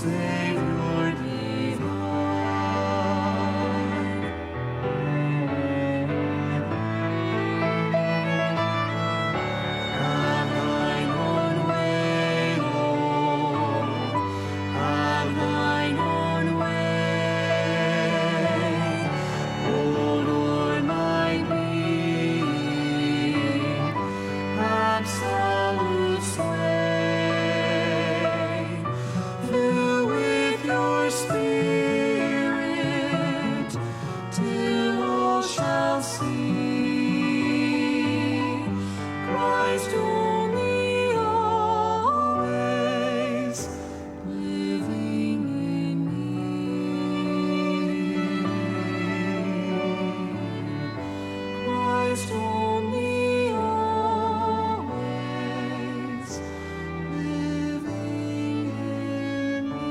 Savior divine. Have thine own way, Lord. Have thine own way. Hold o'er my being, absolute sway. Fill with your Spirit, till all shall see Christ only, always living in me. Christ only, always living in me.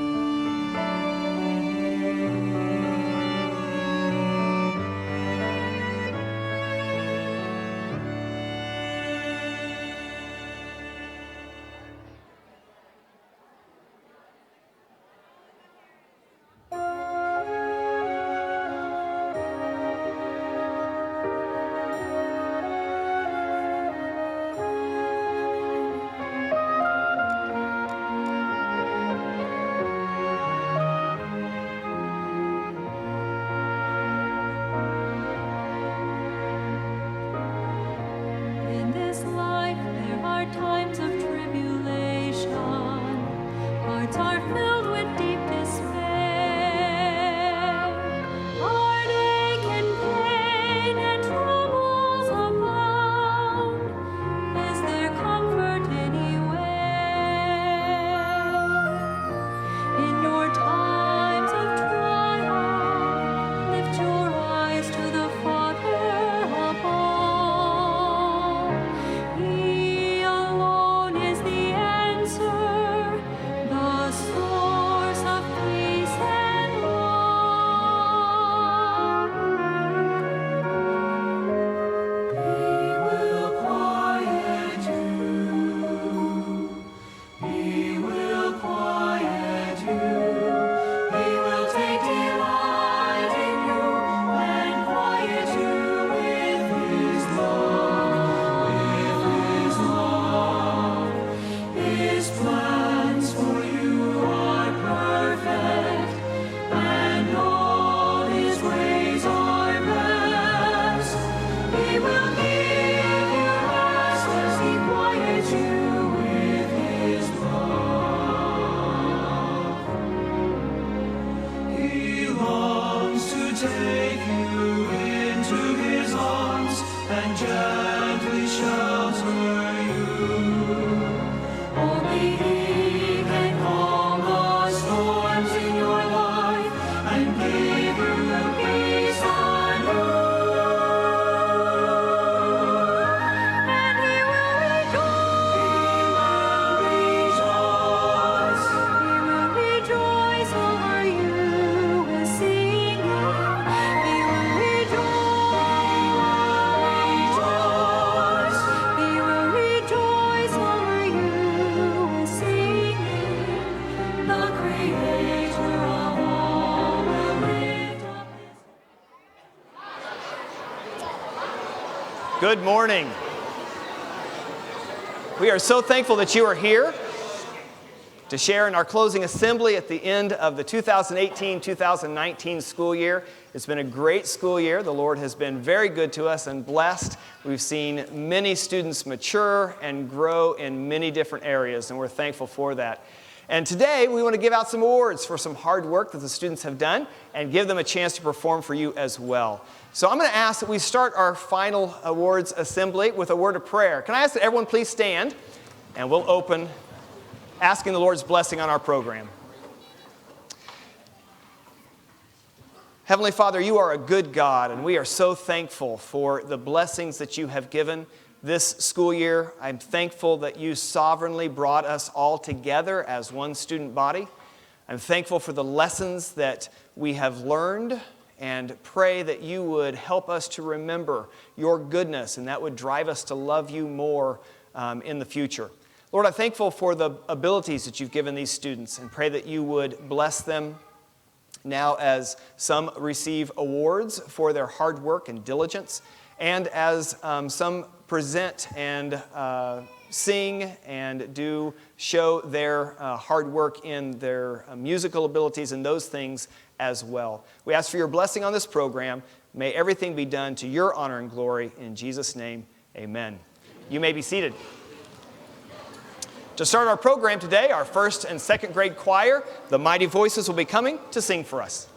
In this life there are times of tribulation. Hearts are filled with deep despair. Heartache and pain and troubles abound. Is there comfort anywhere? In your times of trial, lift your eyes to the Father above. He alone is the answer, the source of peace and love. He will quiet you. He will quiet you. He will take delight in you and quiet you with His love. With His love. His plans for you are perfect, and all His ways are best. He will give you rest as He quiets you with His love. He longs to take you into His arms and gently shelter you. Only He can calm the storms in your life and give you peace anew. And He will rejoice. He will rejoice over you with singing. He will rejoice. He will rejoice over you with singing. The Creator of all will lift up His. Good morning. We are so thankful that you are here to share in our closing assembly at the end of the 2018-2019 school year. It's been a great school year. The Lord has been very good to us and blessed. We've seen many students mature and grow in many different areas, and we're thankful for that. And today, we want to give out some awards for some hard work that the students have done and give them a chance to perform for you as well. So I'm going to ask that we start our final awards assembly with a word of prayer. Can I ask that everyone please stand, and we'll open asking the Lord's blessing on our program. Heavenly Father, you are a good God, and we are so thankful for the blessings that you have given this school year. I'm thankful that you sovereignly brought us all together as one student body. I'm thankful for the lessons that we have learned, and pray that you would help us to remember your goodness, and that would drive us to love you more in the future. Lord, I'm thankful for the abilities that you've given these students and pray that you would bless them now as some receive awards for their hard work and diligence, and as some present and sing and do show their hard work in their musical abilities and those things as well. We ask for your blessing on this program. May everything be done to your honor and glory. In Jesus' name, amen. You may be seated. To start our program today, our first and second grade choir, the Mighty Voices, will be coming to sing for us.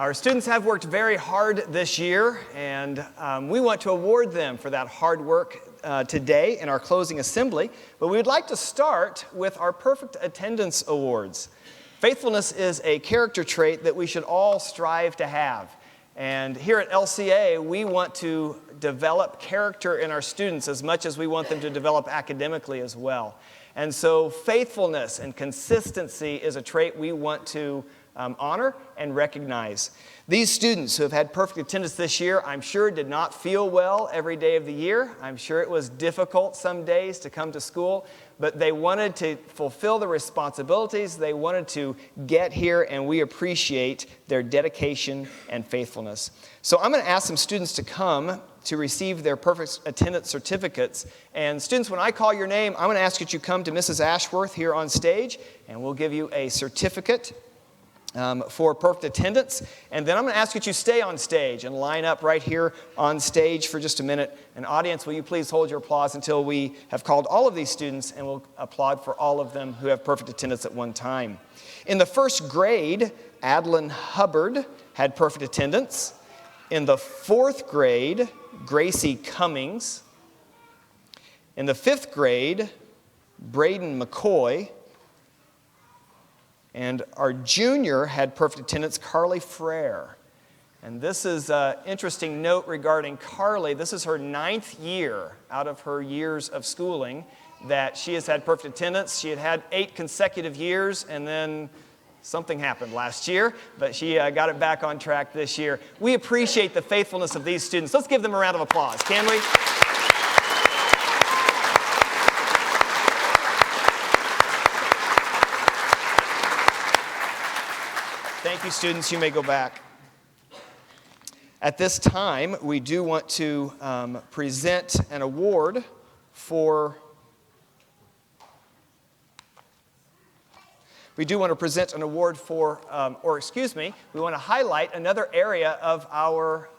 Our students have worked very hard this year, and we want to award them for that hard work today in our closing assembly. But we would like to start with our Perfect Attendance Awards. Faithfulness is a character trait that we should all strive to have. And here at LCA, we want to develop character in our students as much as we want them to develop academically as well. And so faithfulness and consistency is a trait we want to honor and recognize. These students who have had perfect attendance this year, I'm sure did not feel well every day of the year. I'm sure it was difficult some days to come to school, but they wanted to fulfill the responsibilities. They wanted to get here, and we appreciate their dedication and faithfulness. So I'm going to ask some students to come to receive their perfect attendance certificates. And students, when I call your name, I'm going to ask that you come to Mrs. Ashworth here on stage, and we'll give you a certificate for perfect attendance. And then I'm going to ask that you stay on stage and line up right here on stage for just a minute. And audience, will you please hold your applause until we have called all of these students, and we'll applaud for all of them who have perfect attendance at one time. In the first grade, Adeline Hubbard had perfect attendance. In the fourth grade, Gracie Cummings. In the fifth grade, Braden McCoy. And our junior had perfect attendance, Carly Frere. And this is an interesting note regarding Carly. This is her 9th year out of her years of schooling that she has had perfect attendance. She had 8 consecutive years, and then something happened last year, but she got it back on track this year. We appreciate the faithfulness of these students. Let's give them a round of applause, can we? Thank you, students. You may go back. At this time, we do want to present an award for... We want to highlight another area of our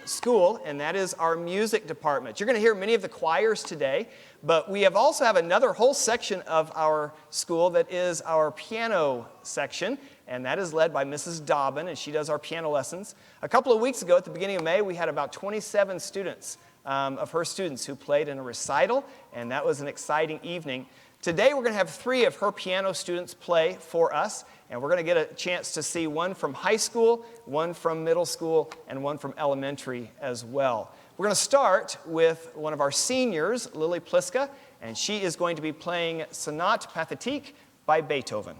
school, and that is our music department. You're going to hear many of the choirs today, but we also have another whole section of our school that is our piano section, and that is led by Mrs. Dobbin, and she does our piano lessons. A couple of weeks ago, at the beginning of May, we had about 27 students of her students who played in a recital, and that was an exciting evening. Today, we're going to have 3 of her piano students play for us, and we're going to get a chance to see one from high school, one from middle school, and one from elementary as well. We're going to start with one of our seniors, Lily Pliska, and she is going to be playing Sonate Pathétique by Beethoven.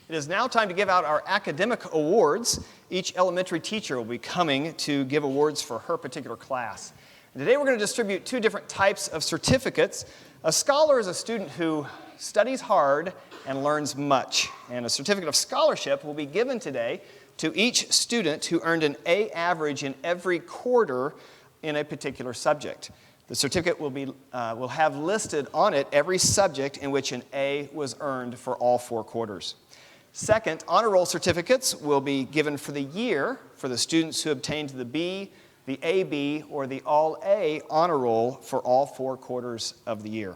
It is now time to give out our academic awards. Each elementary teacher will be coming to give awards for her particular class. And today we're going to distribute two different types of certificates. A scholar is a student who studies hard and learns much. And a certificate of scholarship will be given today to each student who earned an A average in every quarter in a particular subject. The certificate will have listed on it every subject in which an A was earned for all 4 quarters. Second, honor roll certificates will be given for the year for the students who obtained the B, the AB, or the All-A honor roll for all 4 quarters of the year.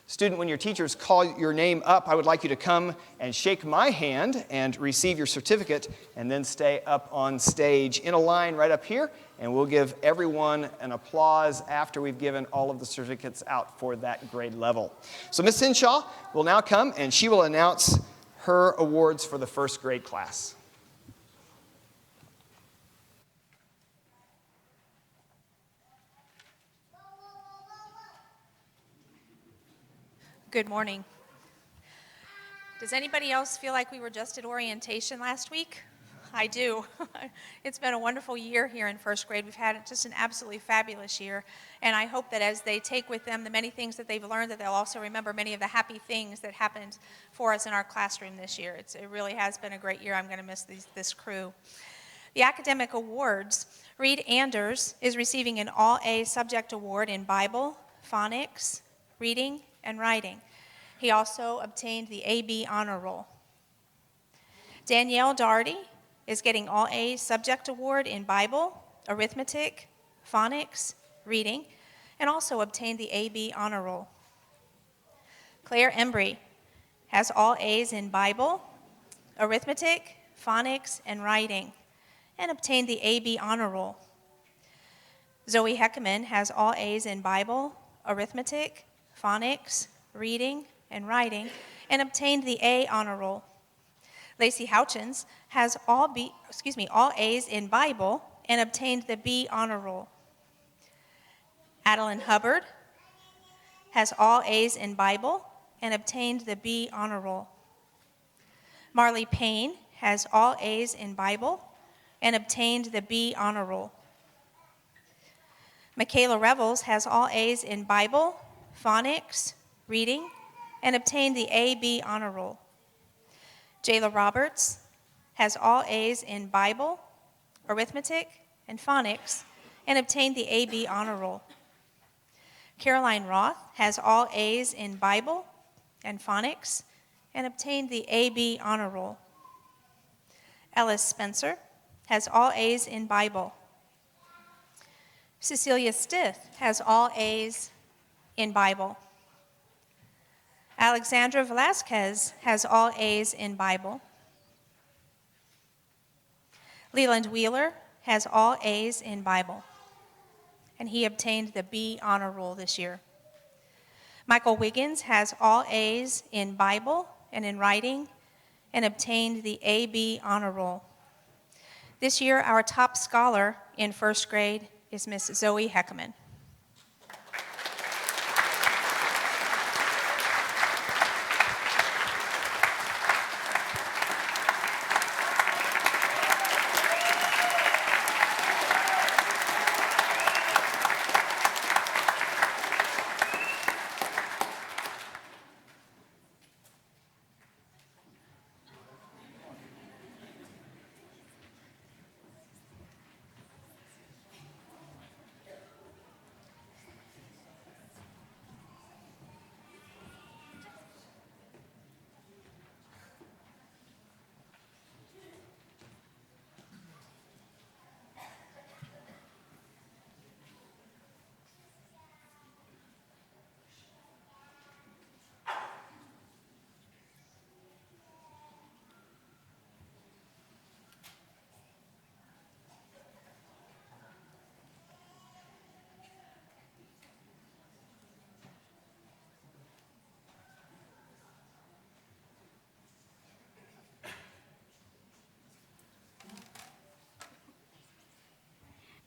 Student, when your teachers call your name up, I would like you to come and shake my hand and receive your certificate, and then stay up on stage in a line right up here, and we'll give everyone an applause after we've given all of the certificates out for that grade level. So Ms. Sinshaw will now come, and she will announce her awards for the first grade class. Good morning. Does anybody else feel like we were just at orientation last week? I do. It's been a wonderful year here in first grade. We've had just an absolutely fabulous year, and I hope that as they take with them the many things that they've learned, that they'll also remember many of the happy things that happened for us in our classroom this year. It really has been a great year. I'm going to miss this crew. The academic awards. Reed Anders is receiving an All-A subject award in Bible, phonics, reading, and writing. He also obtained the AB honor roll. Danielle Doherty is getting All-A subject award in Bible, arithmetic, phonics, reading, and also obtained the AB honor roll. Claire Embry has all A's in Bible, arithmetic, phonics, and writing, and obtained the AB honor roll. Zoe Heckerman has all A's in Bible, arithmetic, phonics, reading, and writing, and obtained the A honor roll. Lacey Houchins has all A's in Bible and obtained the B honor roll. Adeline Hubbard has all A's in Bible and obtained the B honor roll. Marley Payne has all A's in Bible and obtained the B honor roll. Michaela Revels has all A's in Bible, phonics, reading, and obtained the AB honor roll. Jayla Roberts has all A's in Bible, arithmetic, and phonics, and obtained the AB honor roll. Caroline Roth has all A's in Bible and phonics, and obtained the AB honor roll. Ellis Spencer has all A's in Bible. Cecilia Stith has all A's in Bible. Alexandra Velasquez has all A's in Bible. Leland Wheeler has all A's in Bible, and he obtained the B honor roll this year. Michael Wiggins has all A's in Bible and in writing, and obtained the AB honor roll. This year, our top scholar in first grade is Miss Zoe Heckerman.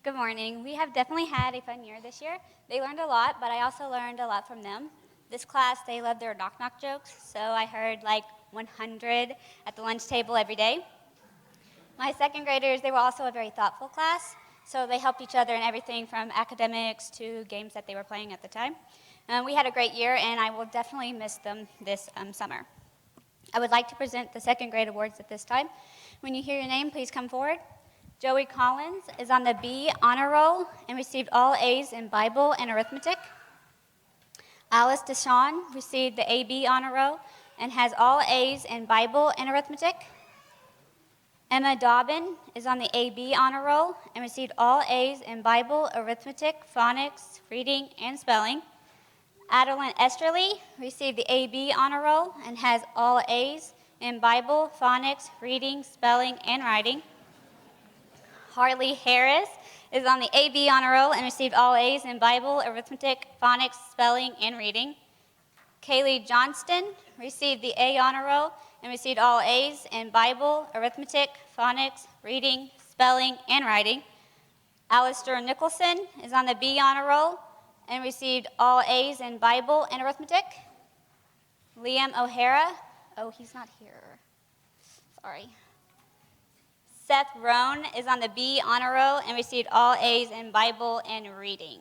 Good morning. We have definitely had a fun year this year. They learned a lot, but I also learned a lot from them. This class, they loved their knock-knock jokes, so I heard like 100 at the lunch table every day. My second graders, they were also a very thoughtful class, so they helped each other in everything from academics to games that they were playing at the time. We had a great year, and I will definitely miss them this summer. I would like to present the second grade awards at this time. When you hear your name, please come forward. Joey Collins is on the B honor roll and received all A's in Bible and arithmetic. Alice Deshawn received the AB honor roll and has all A's in Bible and arithmetic. Emma Dobbin is on the AB honor roll and received all A's in Bible, arithmetic, phonics, reading, and spelling. Adeline Esterly received the AB honor roll and has all A's in Bible, phonics, reading, spelling, and writing. Harley Harris is on the AB honor roll and received all A's in Bible, arithmetic, phonics, spelling, and reading. Kaylee Johnston received the A honor roll and received all A's in Bible, arithmetic, phonics, reading, spelling, and writing. Alistair Nicholson is on the B honor roll and received all A's in Bible and arithmetic. Liam O'Hara, oh, he's not here. Sorry. Seth Rohn is on the B honor roll and received all A's in Bible and reading.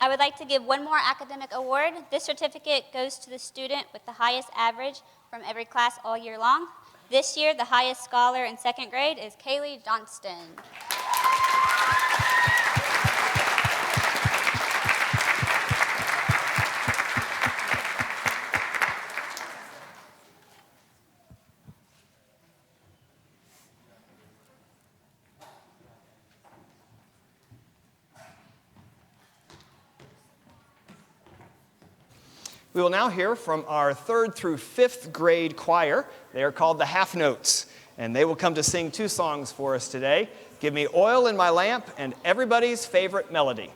I would like to give one more academic award. This certificate goes to the student with the highest average from every class all year long. This year, the highest scholar in second grade is Kaylee Johnston. We will now hear from our 3rd through 5th grade choir. They are called the Half Notes, and they will come to sing 2 songs for us today. Give Me Oil in My Lamp and Everybody's Favorite Melody.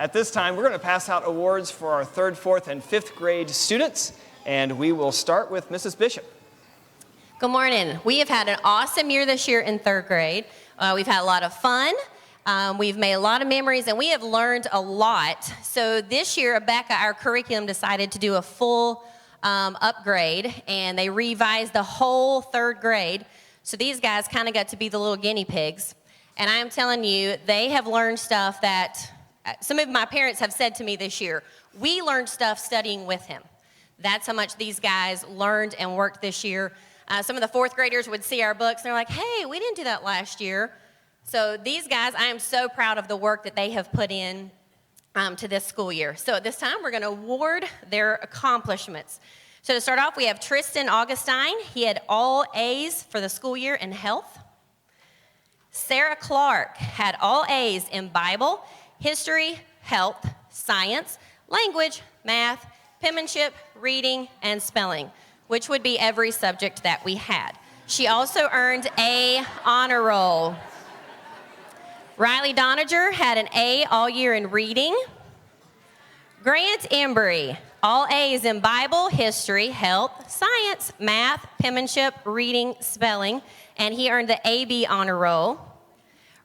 At this time, we're going to pass out awards for our 3rd, 4th, and 5th grade students, and we will start with Mrs. Bishop. Good morning. We have had an awesome year this year in 3rd grade. We've had a lot of fun. We've made a lot of memories, and we have learned a lot. So this year, Becca, our curriculum, decided to do a full upgrade, and they revised the whole 3rd grade. So these guys kind of got to be the little guinea pigs. And I'm telling you, they have learned stuff that some of my parents have said to me this year. We learned stuff studying with him. That's how much these guys learned and worked this year. Some of the 4th graders would see our books, and they're like, hey, we didn't do that last year. So these guys, I am so proud of the work that they have put in to this school year. So at this time, we're going to award their accomplishments. So to start off, we have Tristan Augustine. He had all A's for the school year in health. Sarah Clark had all A's in Bible, history, health, science, language, math, penmanship, reading, and spelling, which would be every subject that we had. She also earned A honor roll. Riley Donager had an A all year in reading. Grant Embry, all A's in Bible, history, health, science, math, penmanship, reading, spelling, and he earned the AB honor roll.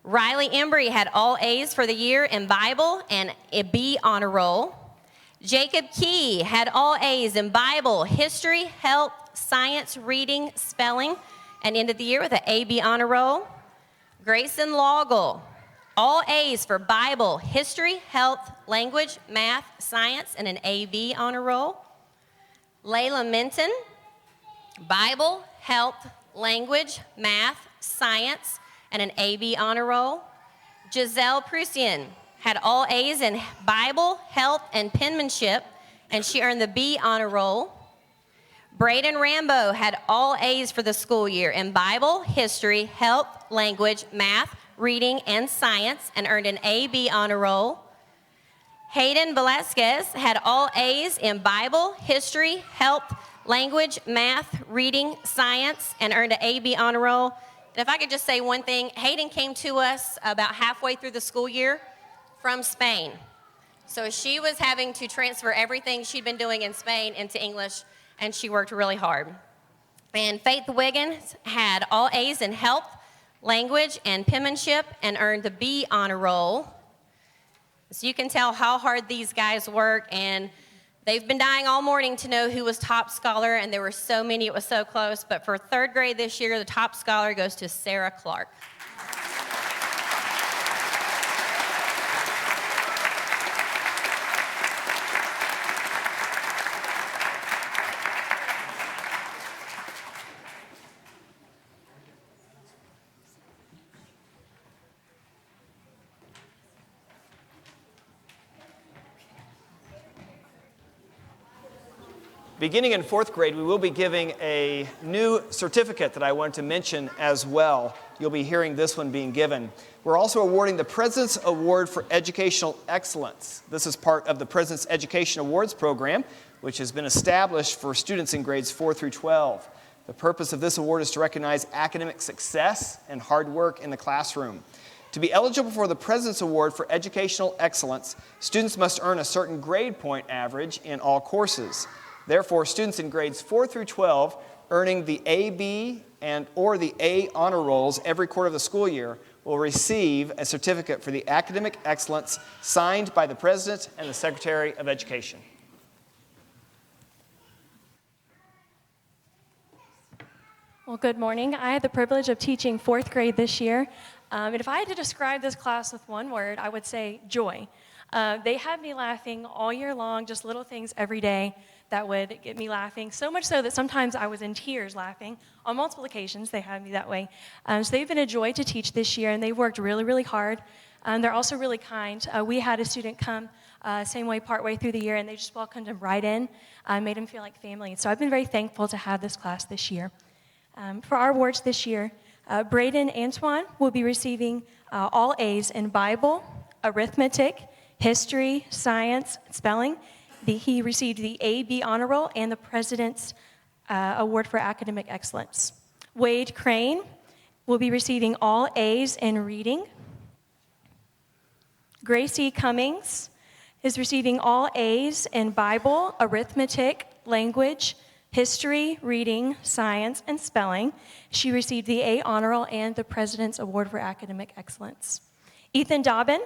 Riley Embry had all A's for the year in Bible and a B honor roll. Jacob Key had all A's in Bible, history, health, science, reading, spelling, and ended the year with an AB honor roll. Grayson Loggle, all A's for Bible, history, health, language, math, science, and an AB honor roll. Layla Minton, Bible, health, language, math, science, and an AB honor roll. Giselle Prusian had all A's in Bible, health, and penmanship, and she earned the B honor roll. Braden Rambo had all A's for the school year in Bible, history, health, language, math, reading, and science, and earned an AB honor roll. Hayden Velasquez had all A's in Bible, history, health, language, math, reading, science, and earned an AB honor roll. And if I could just say one thing, Hayden came to us about halfway through the school year from Spain. So she was having to transfer everything she'd been doing in Spain into English, and she worked really hard. And Faith Wiggins had all A's in health, language, and penmanship, and earned the B honor roll. So you can tell how hard these guys work, and they've been dying all morning to know who was top scholar, and there were so many, it was so close. But for 3rd grade this year, the top scholar goes to Sarah Clark. Beginning in 4th grade, we will be giving a new certificate that I want to mention as well. You'll be hearing this one being given. We're also awarding the President's Award for Educational Excellence. This is part of the President's Education Awards program, which has been established for students in grades 4 through 12. The purpose of this award is to recognize academic success and hard work in the classroom. To be eligible for the President's Award for Educational Excellence, students must earn a certain grade point average in all courses. Therefore, students in grades 4 through 12 earning the AB or the A honor rolls every quarter of the school year will receive a certificate for the academic excellence signed by the President and the Secretary of Education. Well, good morning. I had the privilege of teaching 4th grade this year. And if I had to describe this class with one word, I would say joy. They had me laughing all year long, just little things every day that would get me laughing, so much so that sometimes I was in tears laughing. On multiple occasions, they had me that way. So they've been a joy to teach this year, and they've worked really, really hard. They're also really kind. We had a student come same way partway through the year, and they just welcomed him right in, made him feel like family. So I've been very thankful to have this class this year. For our awards this year, Braden Antoine will be receiving all A's in Bible, arithmetic, history, science, spelling. He received the A.B. Honor Roll and the President's Award for Academic Excellence. Wade Crane will be receiving all A's in reading. Gracie Cummings is receiving all A's in Bible, arithmetic, language, history, reading, science, and spelling. She received the A Honor Roll and the President's Award for Academic Excellence. Ethan Dobbin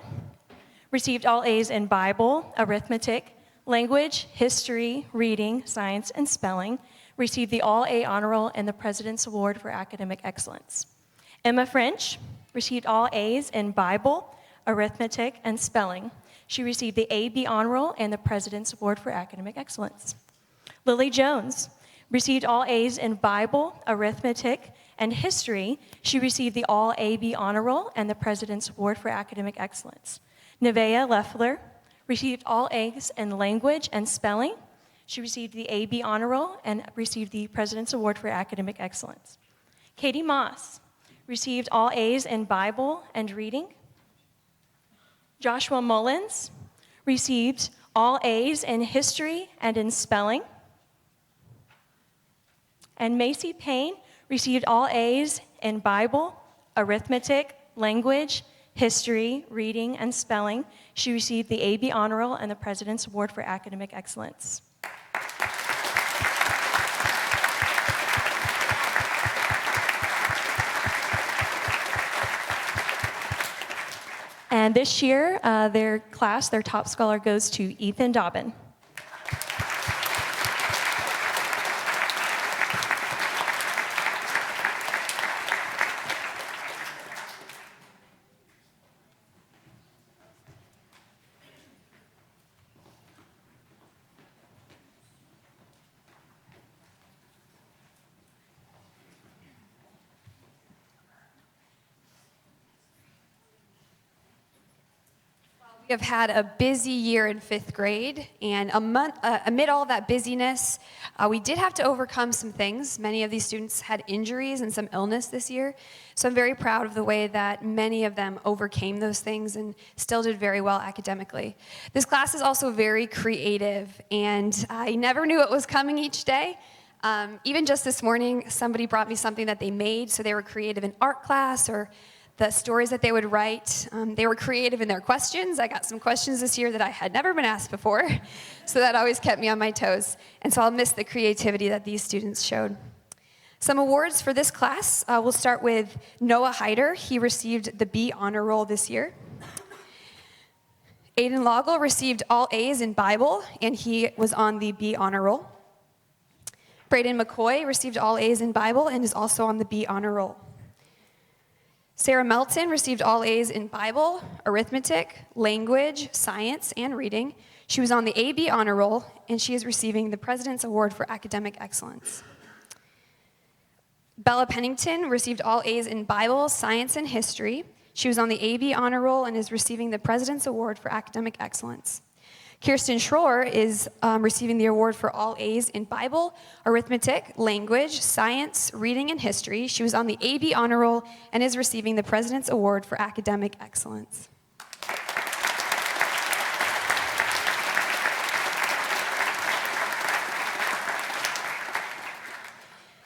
received all A's in Bible, arithmetic, language, history, reading, science, and spelling. Received the All A Honor Roll and the President's Award for Academic Excellence. Emma French received all A's in Bible, arithmetic, and spelling. She received the AB Honor Roll and the President's Award for Academic Excellence. Lily Jones received all A's in Bible, arithmetic, and history. She received the All AB Honor Roll and the President's Award for Academic Excellence. Nevaeh Leffler received all A's in language and spelling. She received the AB Honor Roll and received the President's Award for Academic Excellence. Katie Moss received all A's in Bible and reading. Joshua Mullins received all A's in history and in spelling. And Macy Payne received all A's in Bible, arithmetic, language, history, reading, and spelling. She received the AB Honor Roll and the President's Award for Academic Excellence. And this year, their top scholar goes to Ethan Dobbin. We have had a busy year in 5th grade, and amid all that busyness, we did have to overcome some things. Many of these students had injuries and some illness this year, so I'm very proud of the way that many of them overcame those things and still did very well academically. This class is also very creative, and I never knew what was coming each day. Even just this morning, somebody brought me something that they made, so they were creative in art class or the stories that they would write. They were creative in their questions. I got some questions this year that I had never been asked before, so that always kept me on my toes. And so I'll miss the creativity that these students showed. Some awards for this class, we'll start with Noah Hyder. He received the B Honor Roll this year. Aiden Loggle received all A's in Bible, and he was on the B Honor Roll. Braden McCoy received all A's in Bible and is also on the B Honor Roll. Sarah Melton received all A's in Bible, arithmetic, language, science, and reading. She was on the AB Honor Roll, and she is receiving the President's Award for Academic Excellence. Bella Pennington received all A's in Bible, science, and history. She was on the AB Honor Roll and is receiving the President's Award for Academic Excellence. Kirsten Schroer is receiving the award for all A's in Bible, arithmetic, language, science, reading, and history. She was on the AB Honor Roll and is receiving the President's Award for Academic Excellence.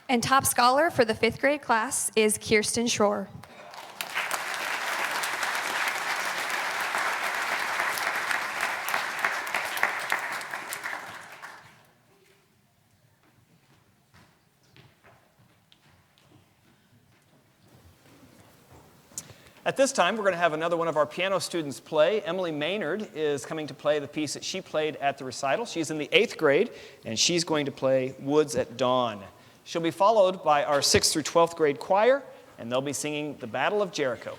And top scholar for the 5th grade class is Kirsten Schroer. At this time, we're going to have another one of our piano students play. Emily Maynard is coming to play the piece that she played at the recital. She's in the 8th grade, and she's going to play Woods at Dawn. She'll be followed by our 6th through 12th grade choir, and they'll be singing The Battle of Jericho.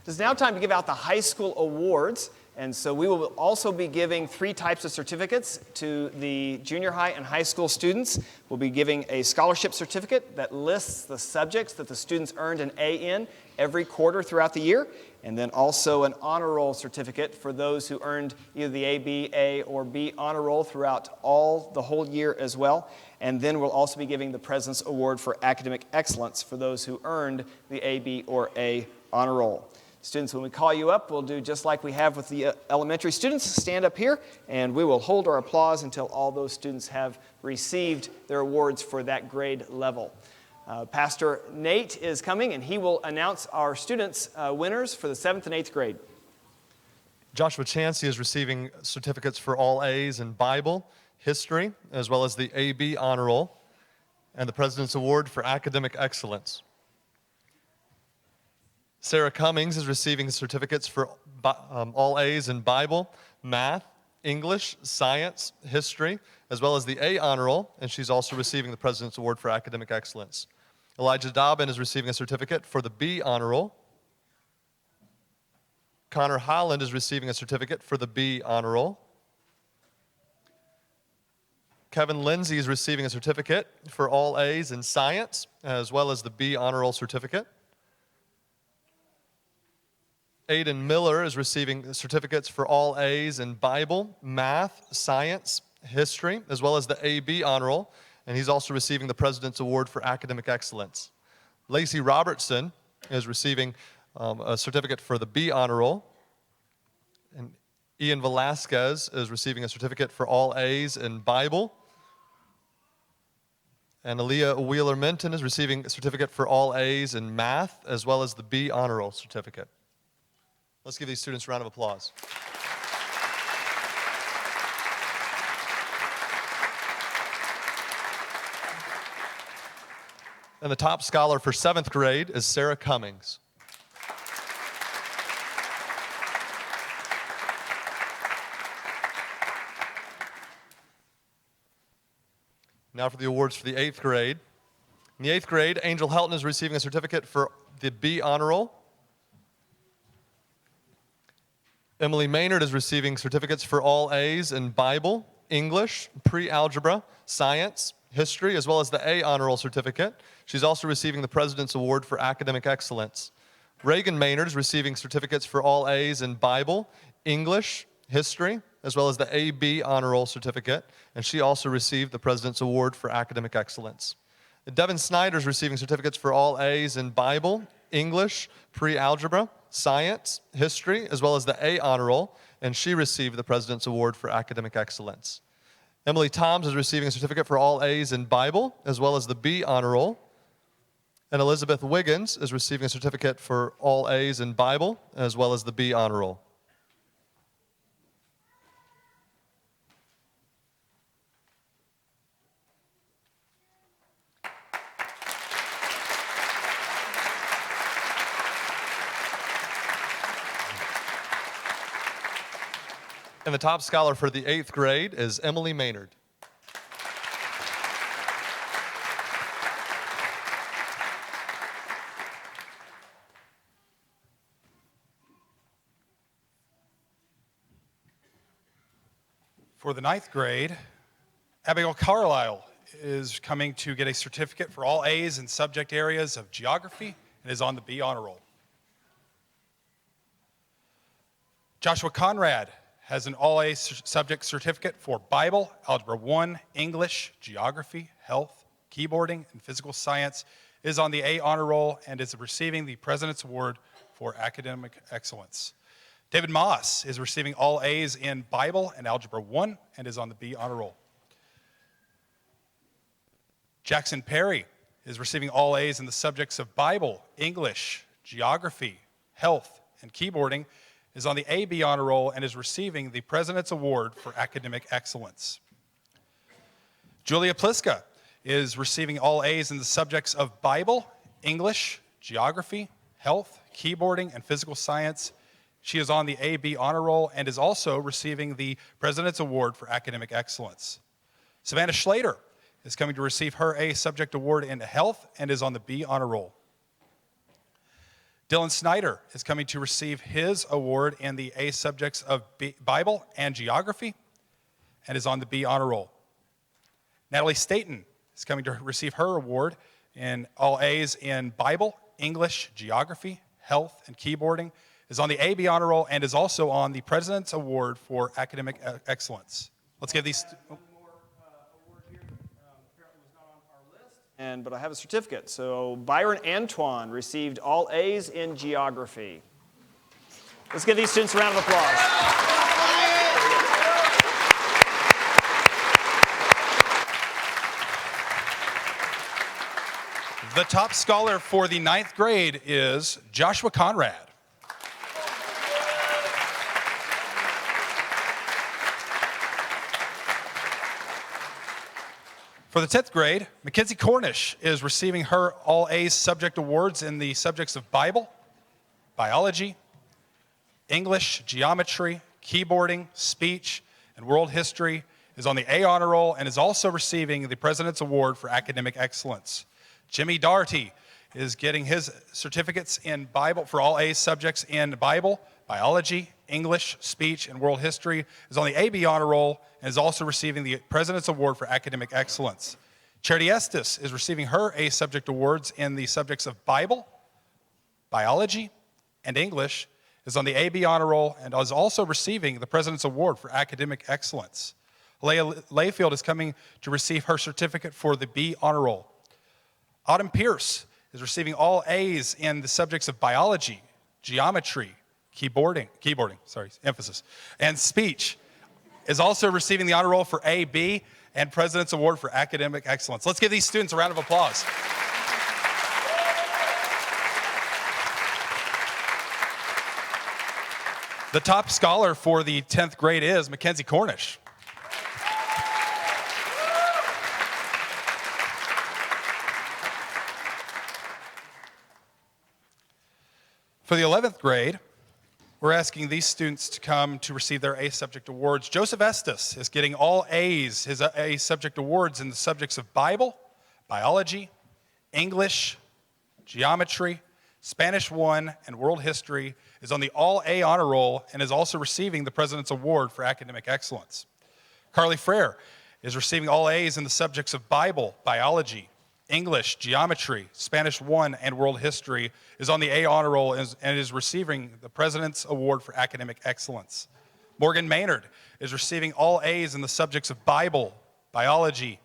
It is now time to give out the high school awards. And so we will also be giving 3 types of certificates to the junior high and high school students. We'll be giving a scholarship certificate that lists the subjects that the students earned an A in every quarter throughout the year, and then also an honor roll certificate for those who earned either the A, B, A, or B honor roll throughout the whole year as well. And then we'll also be giving the President's Award for Academic Excellence for those who earned the A, B, or A honor roll. Students, when we call you up, we'll do just like we have with the elementary students. Stand up here, and we will hold our applause until all those students have received their awards for that grade level. Pastor Nate is coming, and he will announce our students' winners for the 7th and 8th grade. Joshua Chansey is receiving certificates for all A's in Bible, history, as well as the A-B honor roll, and the President's Award for Academic Excellence. Sarah Cummings is receiving certificates for all A's in Bible, math, English, science, history, as well as the A honor roll, and she's also receiving the President's Award for Academic Excellence. Elijah Dobbin is receiving a certificate for the B honor roll. Connor Holland is receiving a certificate for the B honor roll. Kevin Lindsay is receiving a certificate for all A's in science, as well as the B honor roll certificate. Aiden Miller is receiving certificates for all A's in Bible, math, science, history, as well as the A-B honor roll, and he's also receiving the President's Award for Academic Excellence. Lacey Robertson is receiving a certificate for the B honor roll, and Ian Velasquez is receiving a certificate for all A's in Bible, and Aaliyah Wheeler-Minton is receiving a certificate for all A's in math, as well as the B honor roll certificate. Let's give these students a round of applause. And the top scholar for 7th grade is Sarah Cummings. Now for the awards for the 8th grade. In the 8th grade, Angel Helton is receiving a certificate for the B honor roll. Emily Maynard is receiving certificates for all A's in Bible, English, pre-algebra, science, history, as well as the A honor roll certificate. She's also receiving the President's Award for Academic Excellence. Reagan Maynard is receiving certificates for all A's in Bible, English, history, as well as the A-B honor roll certificate, and she also received the President's Award for Academic Excellence. Devin Snyder is receiving certificates for all A's in Bible, English, pre-algebra, science, history, as well as the A honor roll, and she received the President's Award for Academic Excellence. Emily Toms is receiving a certificate for all A's in Bible, as well as the B honor roll. And Elizabeth Wiggins is receiving a certificate for all A's in Bible, as well as the B honor roll. And the top scholar for the 8th grade is Emily Maynard. For the 9th grade, Abigail Carlisle is coming to get a certificate for all A's in subject areas of geography and is on the B honor roll. Joshua Conrad has an all-A subject certificate for Bible, Algebra 1, English, Geography, Health, Keyboarding, and Physical Science, is on the A honor roll and is receiving the President's Award for Academic Excellence. David Moss is receiving all A's in Bible and Algebra 1 and is on the B honor roll. Jackson Perry is receiving all A's in the subjects of Bible, English, Geography, Health, and Keyboarding, is on the A-B honor roll and is receiving the President's Award for Academic Excellence. Julia Pliska is receiving all A's in the subjects of Bible, English, Geography, Health, Keyboarding, and Physical Science. She is on the A-B honor roll and is also receiving the President's Award for Academic Excellence. Savannah Schlater is coming to receive her A subject award in Health and is on the B honor roll. Dylan Snyder is coming to receive his award in the A subjects of Bible and Geography and is on the B honor roll. Natalie Staten is coming to receive her award in all A's in Bible, English, Geography, Health, and Keyboarding, is on the AB honor roll, and is also on the President's Award for Academic Excellence. Let's give these... But I have a certificate. So Byron Antoine received all A's in geography. Let's give these students a round of applause. The top scholar for the 9th grade is Joshua Conrad. For the 10th grade, Mackenzie Cornish is receiving her all A's subject awards in the subjects of Bible, Biology, English, Geometry, Keyboarding, Speech, and World History, is on the A honor roll, and is also receiving the President's Award for Academic Excellence. Jimmy Doherty is getting his certificates in Bible for all A's subjects in Bible, Biology, English, Speech, and World History, is on the AB honor roll, and is also receiving the President's Award for Academic Excellence. Charity Estes is receiving her A subject awards in the subjects of Bible, Biology, and English, is on the AB honor roll, and is also receiving the President's Award for Academic Excellence. Leah Layfield is coming to receive her certificate for the B honor roll. Autumn Pierce is receiving all A's in the subjects of Biology, Geometry, Keyboarding, emphasis, and Speech, is also receiving the honor roll for A, B, and President's Award for Academic Excellence. Let's give these students a round of applause. The top scholar for the 10th grade is Mackenzie Cornish. For the 11th grade, we're asking these students to come to receive their A subject awards. Joseph Estes is getting all A's, his A subject awards in the subjects of Bible, Biology, English, Geometry, Spanish 1, and World History, is on the all A honor roll, and is also receiving the President's Award for Academic Excellence. Carly Frere is receiving all A's in the subjects of Bible, Biology, English, Geometry, Spanish 1, and World History, is on the A honor roll, and is receiving the President's Award for Academic Excellence. Morgan Maynard is receiving all A's in the subjects of Bible, Biology,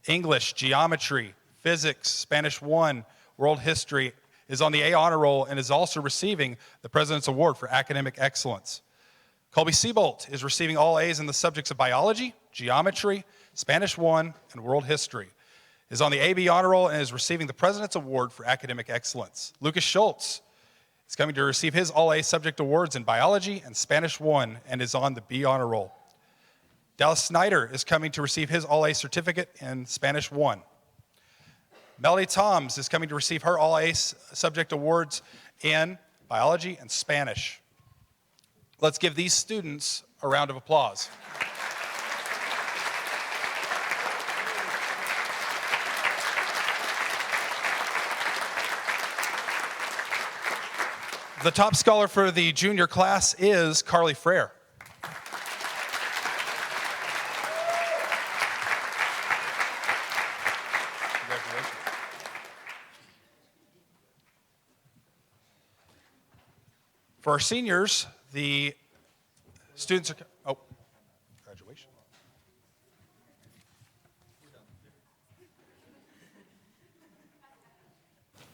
English, Geometry, Physics, Spanish 1, World History, is on the A honor roll, and is also receiving the President's Award for Academic Excellence. Colby Seabolt is receiving all A's in the subjects of Biology, Geometry, Spanish 1, and World History, is on the AB honor roll, and is receiving the President's Award for Academic Excellence. Lucas Schultz is coming to receive his all A subject awards in Biology and Spanish 1, and is on the B honor roll. Dallas Snyder is coming to receive his all A certificate in Spanish 1. Melody Toms is coming to receive her all A subject awards in Biology and Spanish. Let's give these students a round of applause. The top scholar for the junior class is Carly Frere. Congratulations. For our seniors, the students are, graduation.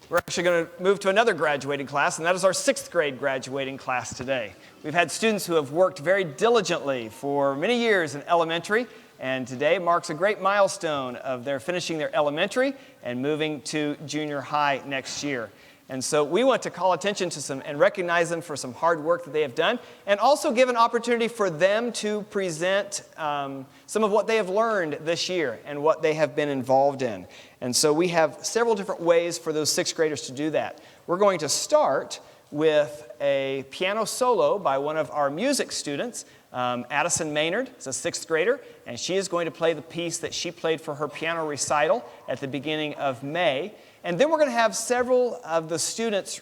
We're actually going to move to another graduating class, and that is our 6th grade graduating class today. We've had students who have worked very diligently for many years in elementary, and today marks a great milestone of their finishing their elementary and moving to junior high next year. And so we want to call attention to some and recognize them for some hard work that they have done, and also give an opportunity for them to present some of what they have learned this year and what they have been involved in. And so we have several different ways for those 6th graders to do that. We're going to start with a piano solo by one of our music students. Addison Maynard is a 6th grader, and she is going to play the piece that she played for her piano recital at the beginning of May. And then we're going to have several of the students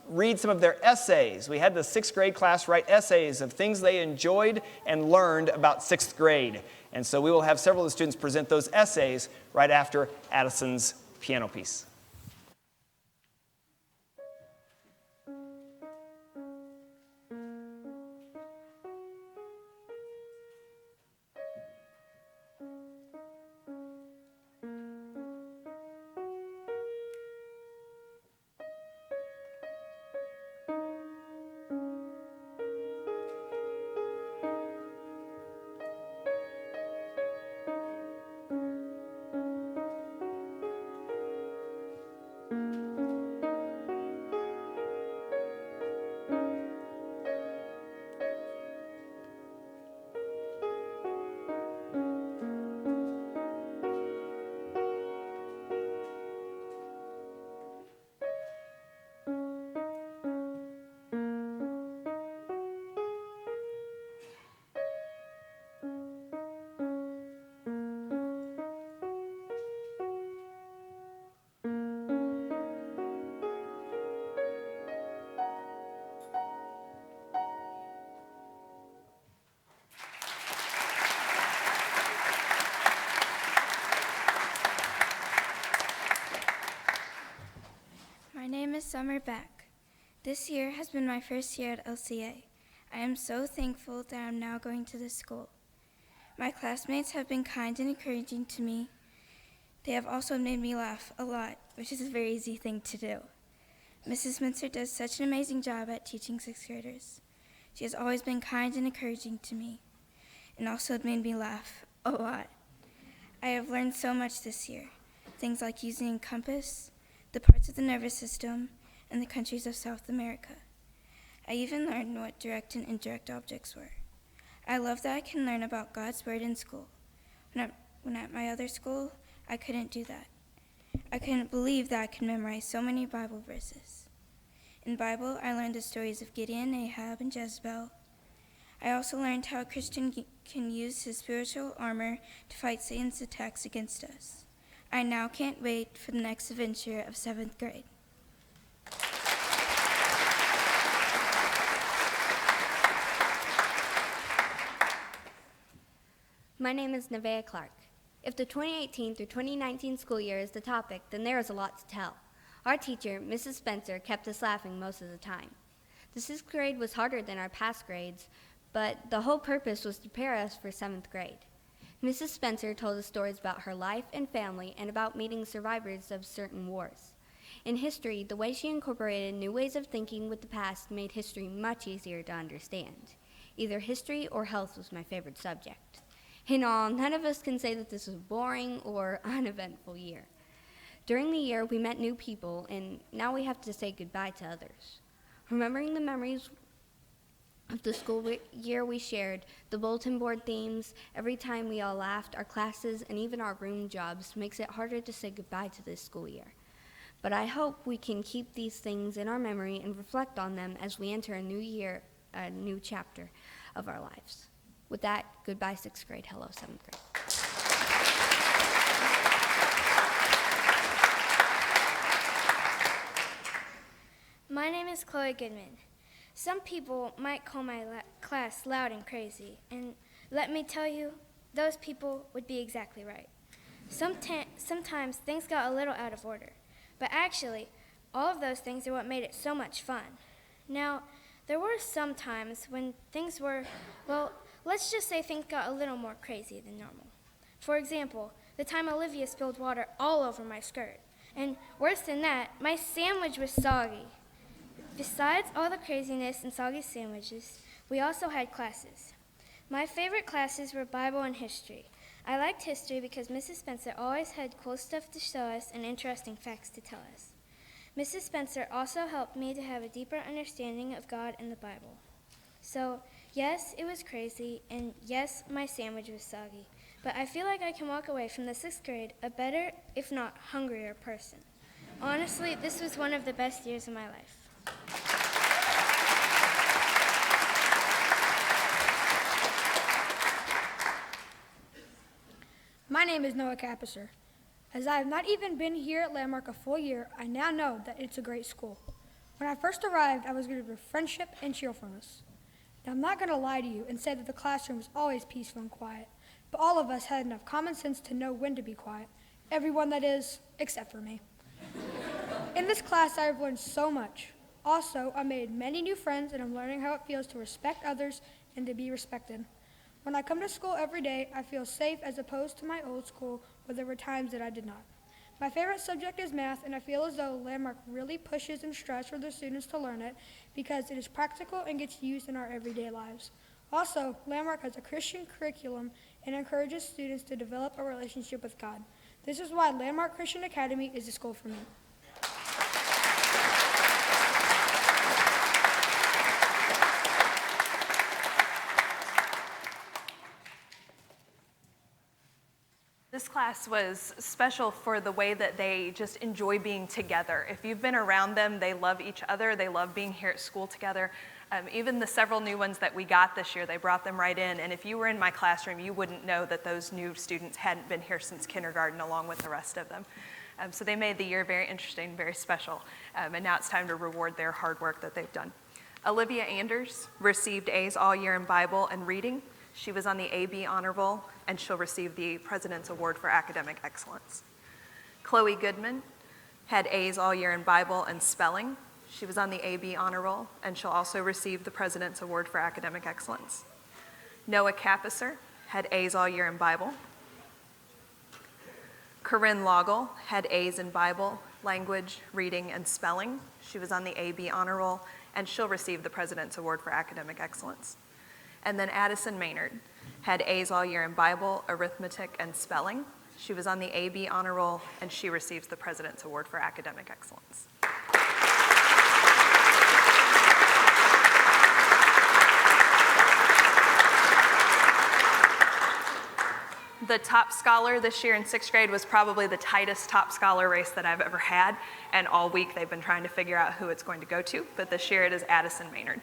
read some of their essays. We had the 6th grade class write essays of things they enjoyed and learned about 6th grade. And so we will have several of the students present those essays right after Addison's piano piece. My name is Summer Beck. This year has been my first year at LCA. I am so thankful that I'm now going to this school. My classmates have been kind and encouraging to me. They have also made me laugh a lot, which is a very easy thing to do. Mrs. Spencer does such an amazing job at teaching 6th graders. She has always been kind and encouraging to me, and also made me laugh a lot. I have learned so much this year, things like using a compass, the parts of the nervous system, and the countries of South America. I even learned what direct and indirect objects were. I love that I can learn about God's Word in school. When at my other school, I couldn't do that. I couldn't believe that I could memorize so many Bible verses. In the Bible, I learned the stories of Gideon, Ahab, and Jezebel. I also learned how a Christian can use his spiritual armor to fight Satan's attacks against us. I now can't wait for the next adventure of 7th grade. My name is Nevaeh Clark. If the 2018 through 2019 school year is the topic, then there is a lot to tell. Our teacher, Mrs. Spencer, kept us laughing most of the time. The 6th grade was harder than our past grades, but the whole purpose was to prepare us for 7th grade. Mrs. Spencer told us stories about her life and family and about meeting survivors of certain wars. In history, the way she incorporated new ways of thinking with the past made history much easier to understand. Either history or health was my favorite subject. In all, none of us can say that this was a boring or uneventful year. During the year, we met new people, and now we have to say goodbye to others. Remembering the memories of the school year we shared, the bulletin board themes, every time we all laughed, our classes, and even our room jobs makes it harder to say goodbye to this school year. But I hope we can keep these things in our memory and reflect on them as we enter a new year, a new chapter of our lives. With that, goodbye 6th grade, hello 7th grade. My name is Chloe Goodman. Some people might call my class loud and crazy, and let me tell you, those people would be exactly right. Sometimes things got a little out of order, but actually, all of those things are what made it so much fun. Now, there were some times when things were, well, let's just say things got a little more crazy than normal. For example, the time Olivia spilled water all over my skirt, and worse than that, my sandwich was soggy. Besides all the craziness and soggy sandwiches, we also had classes. My favorite classes were Bible and history. I liked history because Mrs. Spencer always had cool stuff to show us and interesting facts to tell us. Mrs. Spencer also helped me to have a deeper understanding of God and the Bible. So, yes, it was crazy, and yes, my sandwich was soggy, but I feel like I can walk away from the 6th grade a better, if not hungrier person. Honestly, this was one of the best years of my life. name is Noah Capisser. As I have not even been here at Landmark a full year, I now know that it's a great school. When I first arrived, I was greeted with friendship and cheerfulness. Now, I'm not going to lie to you and say that the classroom was always peaceful and quiet, but all of us had enough common sense to know when to be quiet. Everyone, that is, except for me. In this class, I have learned so much. Also, I made many new friends, and I'm learning how it feels to respect others and to be respected. When I come to school every day, I feel safe as opposed to my old school, where there were times that I did not. My favorite subject is math, and I feel as though Landmark really pushes and strives for their students to learn it because it is practical and gets used in our everyday lives. Also, Landmark has a Christian curriculum and encourages students to develop a relationship with God. This is why Landmark Christian Academy is the school for me. This class was special for the way that they just enjoy being together. If you've been around them, they love each other. They love being here at school together. Even the several new ones that we got this year, they brought them right in. And if you were in my classroom, you wouldn't know that those new students hadn't been here since kindergarten along with the rest of them. So they made the year very interesting, very special. And now it's time to reward their hard work that they've done. Olivia Anders received A's all year in Bible and reading. She was on the AB Honor Roll, and she'll receive the President's Award for Academic Excellence. Chloe Goodman had A's all year in Bible and spelling. She was on the AB Honor Roll, and she'll also receive the President's Award for Academic Excellence. Noah Capisser had A's all year in Bible. Corinne Loggle had A's in Bible, language, reading, and spelling. She was on the AB Honor Roll, and she'll receive the President's Award for Academic Excellence. And then Addison Maynard had A's all year in Bible, arithmetic, and spelling. She was on the AB Honor Roll, and she receives the President's Award for Academic Excellence. The top scholar this year in 6th grade was probably the tightest top scholar race that I've ever had, and all week they've been trying to figure out who it's going to go to, but this year it is Addison Maynard.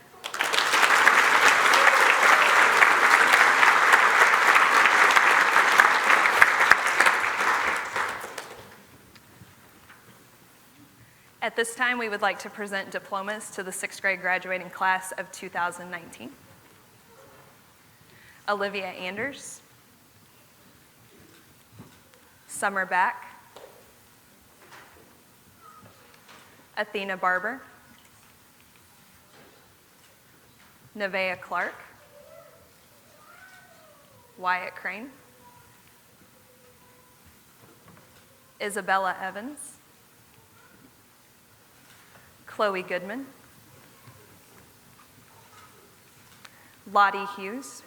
At this time, we would like to present diplomas to the 6th grade graduating class of 2019. Olivia Anders, Summer Back, Athena Barber, Nevaeh Clark, Wyatt Crane, Isabella Evans, Chloe Goodman, Lottie Hughes,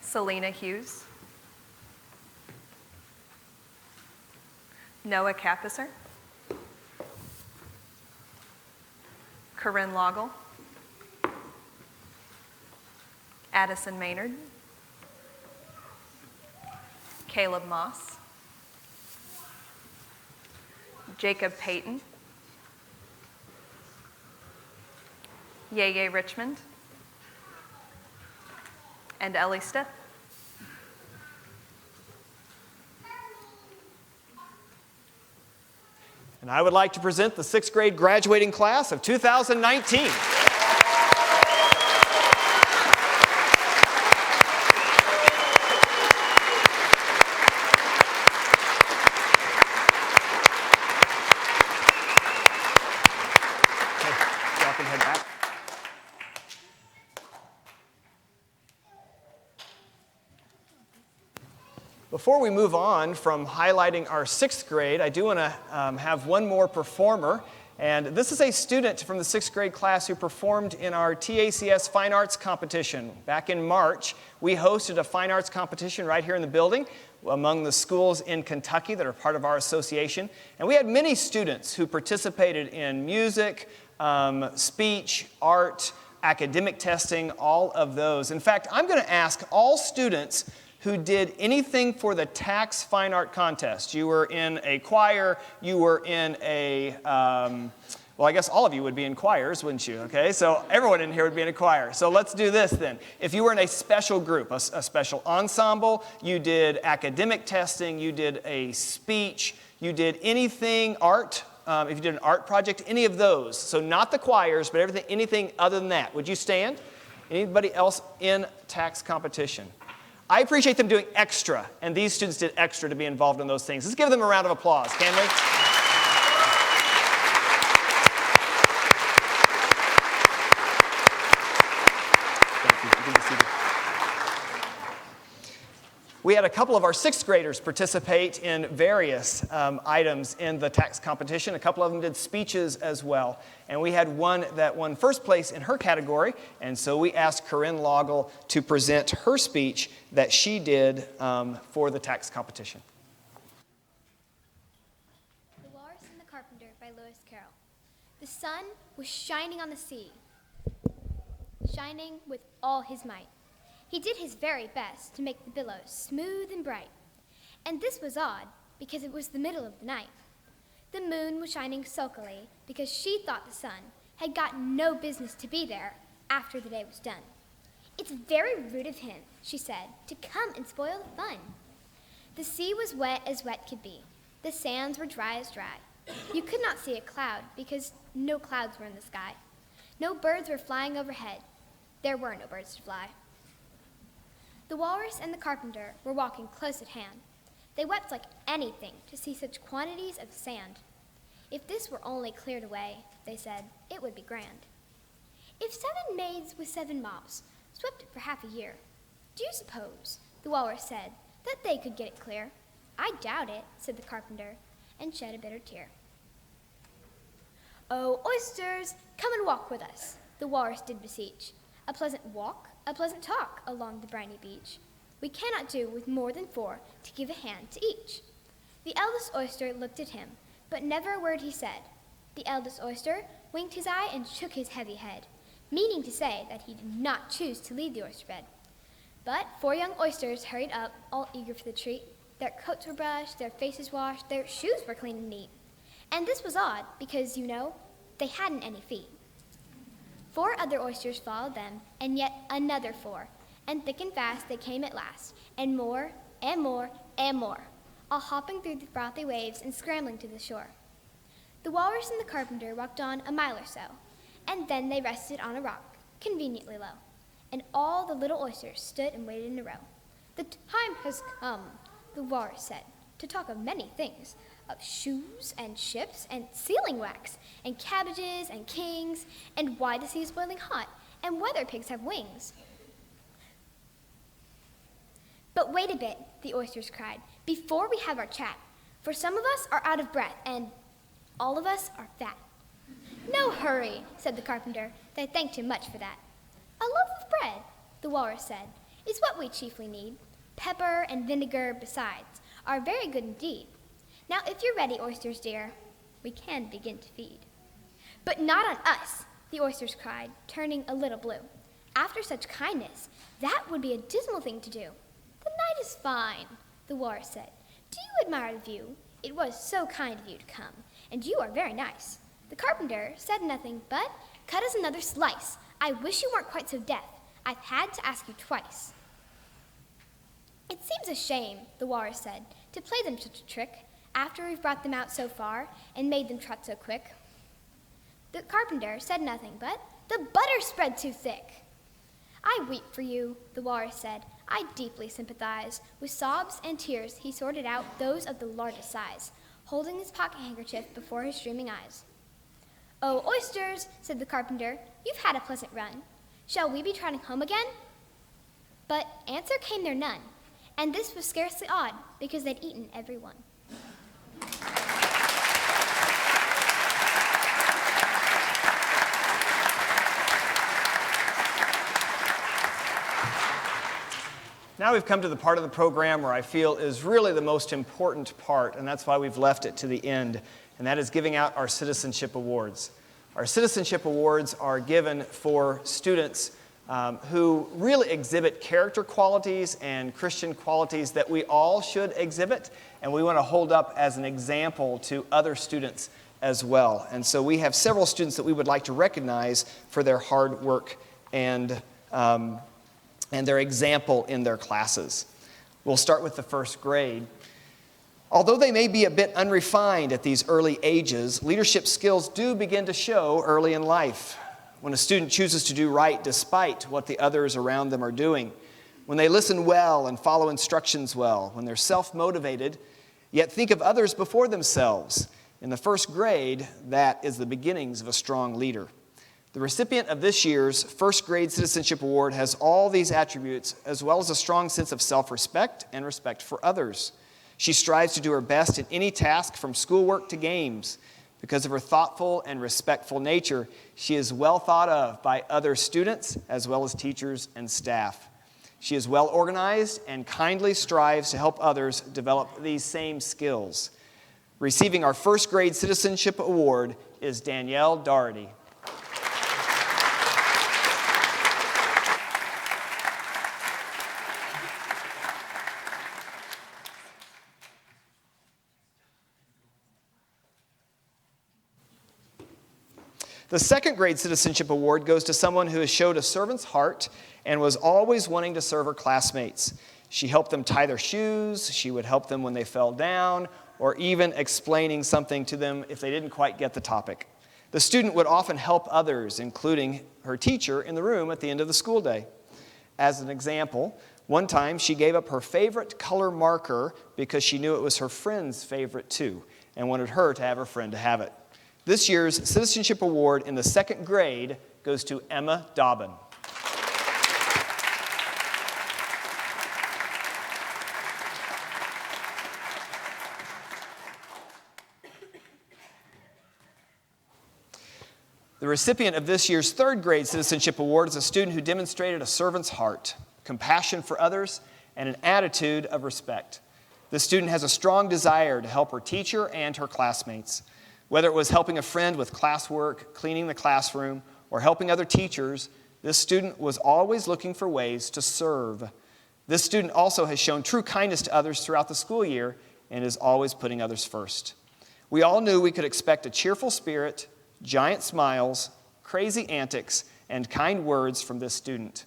Selena Hughes, Noah Capisser, Corinne Loggle, Addison Maynard, Caleb Moss, Jacob Payton, Yeye Richmond, and Ellie Stith. And I would like to present the 6th grade graduating class of 2019. Before we move on from highlighting our 6th grade, I do want to have one more performer. And this is a student from the 6th grade class who performed in our TACS Fine Arts Competition. Back in March, we hosted a fine arts competition right here in the building among the schools in Kentucky that are part of our association. And we had many students who participated in music, speech, art, academic testing, all of those. In fact, I'm going to ask all students who did anything for the TACS Fine Art Contest. You were in a choir, you were in a Well, I guess all of you would be in choirs, wouldn't you? Okay, so everyone in here would be in a choir. So let's do this then. If you were in a special group, a special ensemble, you did academic testing, you did a speech, you did anything art, if you did an art project, any of those. So not the choirs, but anything other than that. Would you stand? Anybody else in tax competition? I appreciate them doing extra, and these students did extra to be involved in those things. Let's give them a round of applause, can we? We had a couple of our 6th graders participate in various items in the tax competition. A couple of them did speeches as well. And we had one that won first place in her category. And so we asked Corinne Loggle to present her speech that she did for the tax competition. The Walrus and the Carpenter by Lewis Carroll. The sun was shining on the sea, shining with all his might. He did his very best to make the billows smooth and bright. And this was odd, because it was the middle of the night. The moon was shining sulkily because she thought the sun had got no business to be there after the day was done. "It's very rude of him," she said, "to come and spoil the fun." The sea was wet as wet could be. The sands were dry as dry. You could not see a cloud because no clouds were in the sky. No birds were flying overhead. There were no birds to fly. The Walrus and the Carpenter were walking close at hand. They wept like anything to see such quantities of sand. If this were only cleared away, they said, it would be grand. If 7 maids with 7 mops swept it for half a year, do you suppose, the Walrus said, that they could get it clear? I doubt it, said the Carpenter, and shed a bitter tear. "Oh, oysters, come and walk with us," the Walrus did beseech. "A pleasant walk, a pleasant talk along the briny beach. We cannot do with more than 4 to give a hand to each." The eldest oyster looked at him, but never a word he said. The eldest oyster winked his eye and shook his heavy head, meaning to say that he did not choose to leave the oyster bed. But 4 young oysters hurried up, all eager for the treat. Their coats were brushed, their faces washed, their shoes were clean and neat. And this was odd, because, you know, they hadn't any feet. 4 other oysters followed them, and yet another 4, and thick and fast they came at last, and more, and more, and more, all hopping through the frothy waves and scrambling to the shore. The Walrus and the Carpenter walked on a mile or so, and then they rested on a rock, conveniently low, and all the little oysters stood and waited in a row. "The time has come," the Walrus said, "to talk of many things, of shoes and ships and sealing wax and cabbages and kings and why the sea is boiling hot and whether pigs have wings." "But wait a bit," the oysters cried, "before we have our chat, for some of us are out of breath and all of us are fat." "No hurry," said the Carpenter. They thanked him much for that. "A loaf of bread," the Walrus said, "is what we chiefly need. Pepper and vinegar, besides, are very good indeed. Now, if you're ready, oysters dear, we can begin to feed." "But not on us," the oysters cried, turning a little blue. "After such kindness, that would be a dismal thing to do." "The night is fine," the Walrus said. "Do you admire the view? It was so kind of you to come, and you are very nice." The Carpenter said nothing but, "Cut us another slice. I wish you weren't quite so deaf. I've had to ask you twice." "It seems a shame," the Walrus said, "to play them such a trick, after we've brought them out so far and made them trot so quick." The Carpenter said nothing but, "The butter spread too thick." "I weep for you," the Walrus said. "I deeply sympathize." With sobs and tears he sorted out those of the largest size, holding his pocket handkerchief before his streaming eyes. "Oh, oysters," said the Carpenter, "you've had a pleasant run. Shall we be trotting home again?" But answer came there none, and this was scarcely odd, because they'd eaten every one. Now we've come to the part of the program where I feel is really the most important part, and that's why we've left it to the end, and that is giving out our Citizenship Awards. Our Citizenship Awards are given for students who really exhibit character qualities and Christian qualities that we all should exhibit, and we want to hold up as an example to other students as well. And so we have several students that we would like to recognize for their hard work and their example in their classes. We'll start with the first grade. Although they may be a bit unrefined at these early ages, leadership skills do begin to show early in life. When a student chooses to do right despite what the others around them are doing, when they listen well and follow instructions well, when they're self-motivated, yet think of others before themselves. In the first grade, that is the beginnings of a strong leader. The recipient of this year's First Grade Citizenship Award has all these attributes, as well as a strong sense of self-respect and respect for others. She strives to do her best in any task from schoolwork to games. Because of her thoughtful and respectful nature, she is well thought of by other students as well as teachers and staff. She is well organized and kindly strives to help others develop these same skills. Receiving our First Grade Citizenship Award is Danielle Doherty. The Second Grade Citizenship Award goes to someone who has showed a servant's heart and was always wanting to serve her classmates. She helped them tie their shoes, she would help them when they fell down, or even explaining something to them if they didn't quite get the topic. The student would often help others, including her teacher, in the room at the end of the school day. As an example, one time she gave up her favorite color marker because she knew it was her friend's favorite too, and wanted her to have her friend to have it. This year's Citizenship Award in the second grade goes to Emma Dobbin. The recipient of this year's third grade Citizenship Award is a student who demonstrated a servant's heart, compassion for others, and an attitude of respect. This student has a strong desire to help her teacher and her classmates. Whether it was helping a friend with classwork, cleaning the classroom, or helping other teachers, this student was always looking for ways to serve. This student also has shown true kindness to others throughout the school year and is always putting others first. We all knew we could expect a cheerful spirit, giant smiles, crazy antics, and kind words from this student.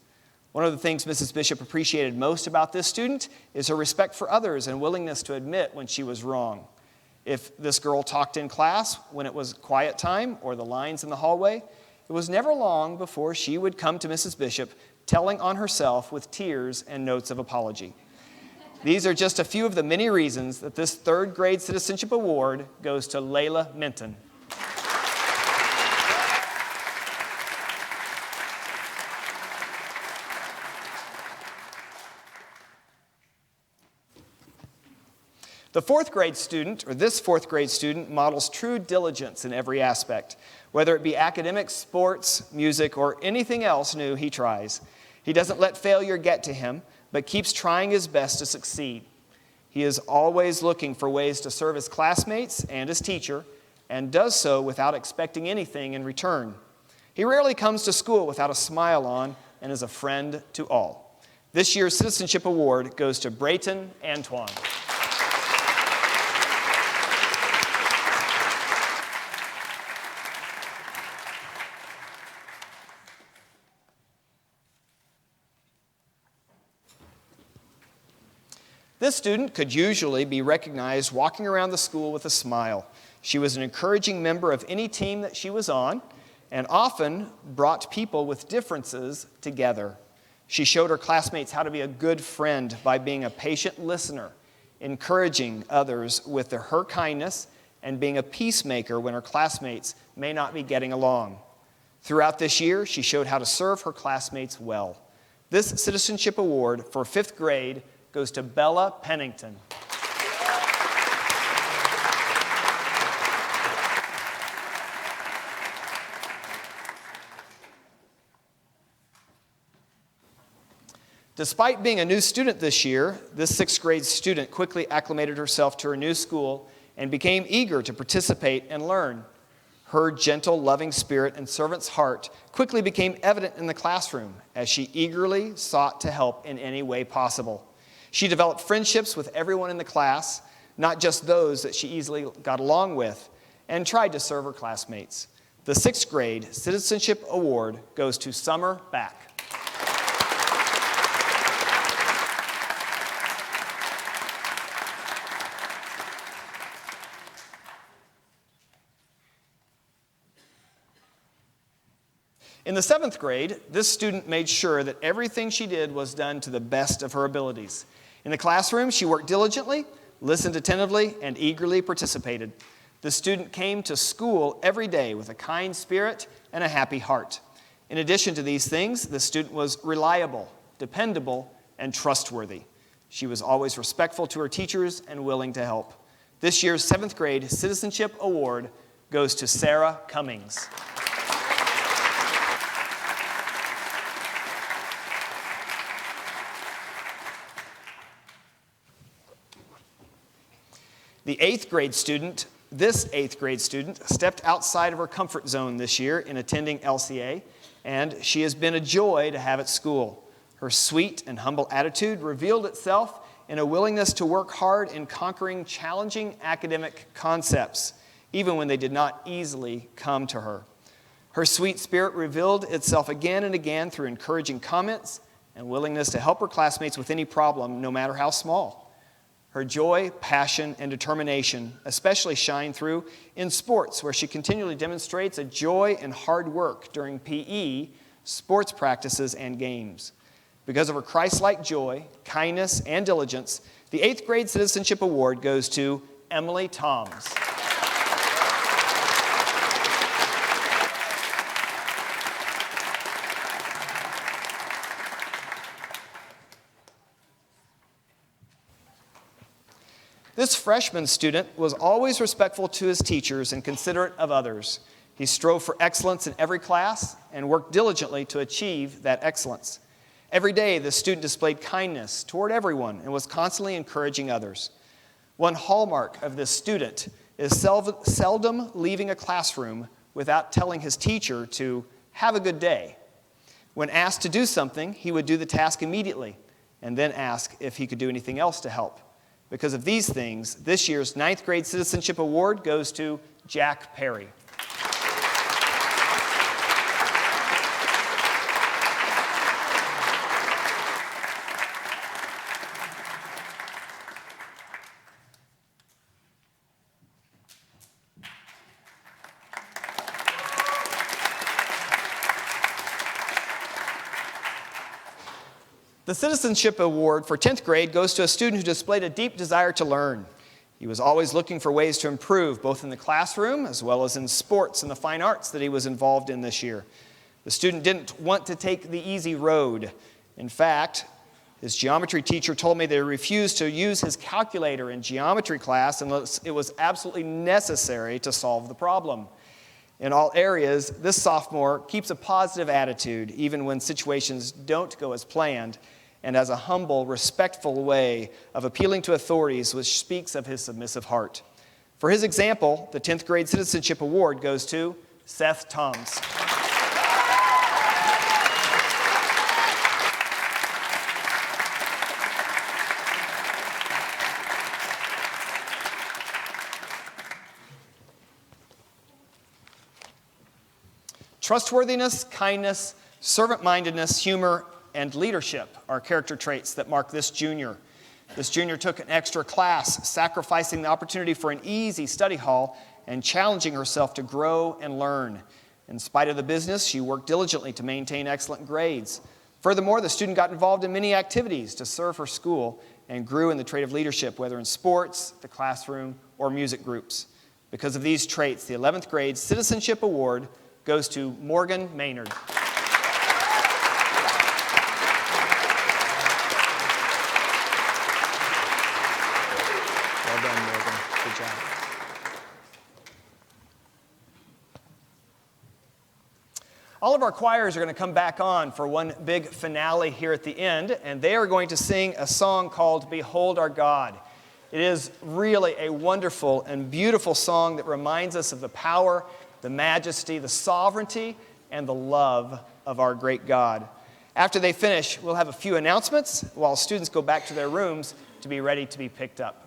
One of the things Mrs. Bishop appreciated most about this student is her respect for others and willingness to admit when she was wrong. If this girl talked in class when it was quiet time or the lines in the hallway, it was never long before she would come to Mrs. Bishop telling on herself with tears and notes of apology. These are just a few of the many reasons that this third grade Citizenship Award goes to Layla Minton. The fourth grade student, or this fourth grade student, models true diligence in every aspect, whether it be academics, sports, music, or anything else new he tries. He doesn't let failure get to him, but keeps trying his best to succeed. He is always looking for ways to serve his classmates and his teacher, and does so without expecting anything in return. He rarely comes to school without a smile on and is a friend to all. This year's Citizenship Award goes to Brayton Antoine. This student could usually be recognized walking around the school with a smile. She was an encouraging member of any team that she was on and often brought people with differences together. She showed her classmates how to be a good friend by being a patient listener, encouraging others with her kindness, and being a peacemaker when her classmates may not be getting along. Throughout this year, she showed how to serve her classmates well. This Citizenship Award for fifth grade goes to Bella Pennington. Despite being a new student this year, this sixth grade student quickly acclimated herself to her new school and became eager to participate and learn. Her gentle, loving spirit and servant's heart quickly became evident in the classroom as she eagerly sought to help in any way possible. She developed friendships with everyone in the class, not just those that she easily got along with, and tried to serve her classmates. The 6th grade Citizenship Award goes to Summer Back. In the 7th grade, this student made sure that everything she did was done to the best of her abilities. In the classroom, she worked diligently, listened attentively, and eagerly participated. The student came to school every day with a kind spirit and a happy heart. In addition to these things, the student was reliable, dependable, and trustworthy. She was always respectful to her teachers and willing to help. This year's 7th grade Citizenship Award goes to Sarah Cummings. This 8th grade student stepped outside of her comfort zone this year in attending LCA, and she has been a joy to have at school. Her sweet and humble attitude revealed itself in a willingness to work hard in conquering challenging academic concepts, even when they did not easily come to her. Her sweet spirit revealed itself again and again through encouraging comments and willingness to help her classmates with any problem, no matter how small. Her joy, passion, and determination especially shine through in sports, where she continually demonstrates a joy and hard work during PE, sports practices, and games. Because of her Christ-like joy, kindness, and diligence, the 8th grade Citizenship Award goes to Emily Toms. This freshman student was always respectful to his teachers and considerate of others. He strove for excellence in every class and worked diligently to achieve that excellence. Every day, the student displayed kindness toward everyone and was constantly encouraging others. One hallmark of this student is seldom leaving a classroom without telling his teacher to have a good day. When asked to do something, he would do the task immediately and then ask if he could do anything else to help. Because of these things, this year's 9th grade Citizenship Award goes to Jack Perry. The Citizenship Award for 10th grade goes to a student who displayed a deep desire to learn. He was always looking for ways to improve, both in the classroom as well as in sports and the fine arts that he was involved in this year. The student didn't want to take the easy road. In fact, his geometry teacher told me they refused to use his calculator in geometry class unless it was absolutely necessary to solve the problem. In all areas, this sophomore keeps a positive attitude even when situations don't go as planned, and has a humble, respectful way of appealing to authorities, which speaks of his submissive heart. For his example, the 10th grade Citizenship Award goes to Seth Toms. Trustworthiness, kindness, servant-mindedness, humor, and leadership are character traits that mark this junior. This junior took an extra class, sacrificing the opportunity for an easy study hall and challenging herself to grow and learn. In spite of the business, she worked diligently to maintain excellent grades. Furthermore, the student got involved in many activities to serve her school and grew in the trait of leadership, whether in sports, the classroom, or music groups. Because of these traits, the 11th grade Citizenship Award goes to Morgan Maynard. Well done, Morgan. Good job. All of our choirs are going to come back on for one big finale here at the end, and they are going to sing a song called Behold Our God. It is really a wonderful and beautiful song that reminds us of the power, the majesty, the sovereignty, and the love of our great God. After they finish, we'll have a few announcements while students go back to their rooms to be ready to be picked up.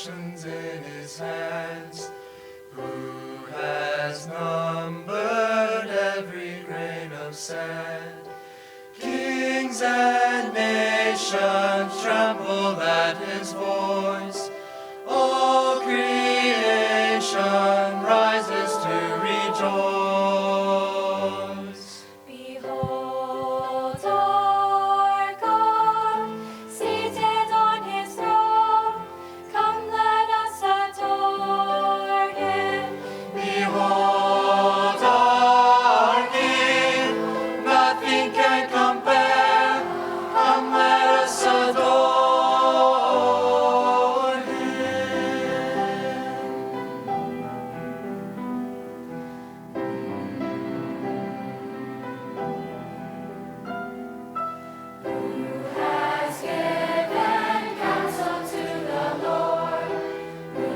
nations in his hands. Who has numbered every grain of sand? Kings and nations tremble at his voice. All creation rises to rejoice. Behold our God, seated on his throne. Come, let us adore him. Behold our King, nothing can compare. Come, let us adore Who has given counsel to the Lord? Who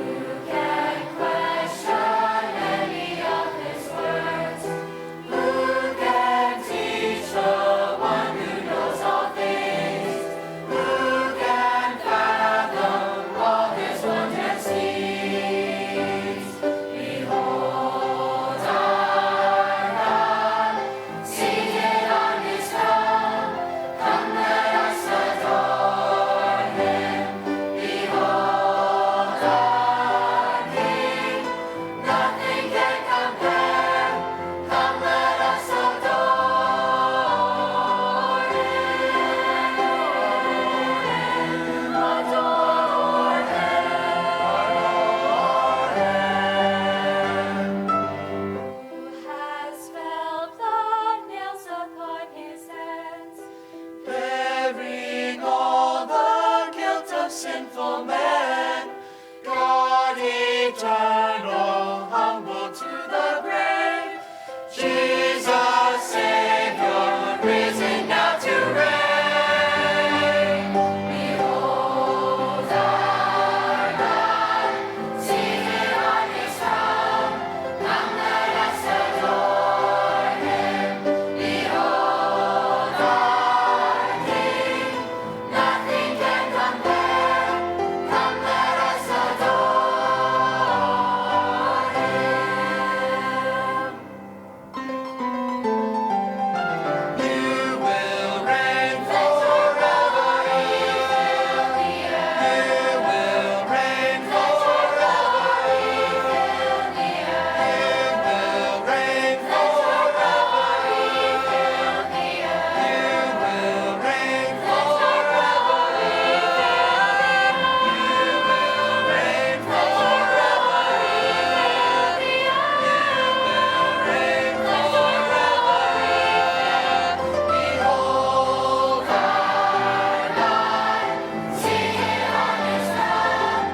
can question any of his words? Who can teach the one who knows all things? Who can fathom all his wondrous deeds? Behold our God, seated on his throne. Come, let us adore him. Behold our King, nothing can compare. Come, let us adore him. Adore him. Who has felt the nails upon his hands? bearing all the guilt of sinful man. God eternal, humble to the grave. Jesus, Savior, risen now to reign. Behold our God, seated on his throne. Come, let us adore him. Behold our King, nothing can compare. Come, let us adore him. You will reign forever. You will reign forever. You will reign forever. You will reign forever. You will reign forever. Behold our God, seated on his throne.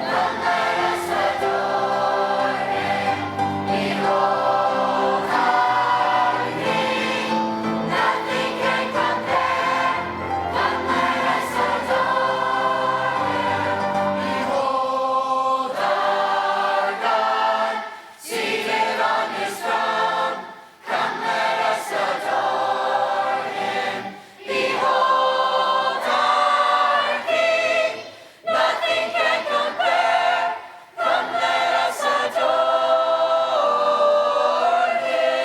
Come, let us adore him. Behold our King, nothing can compare. Come, let us adore him. Behold our God, seated on his throne. Come, let us adore him. Behold our King, nothing can compare. Come, let us adore him.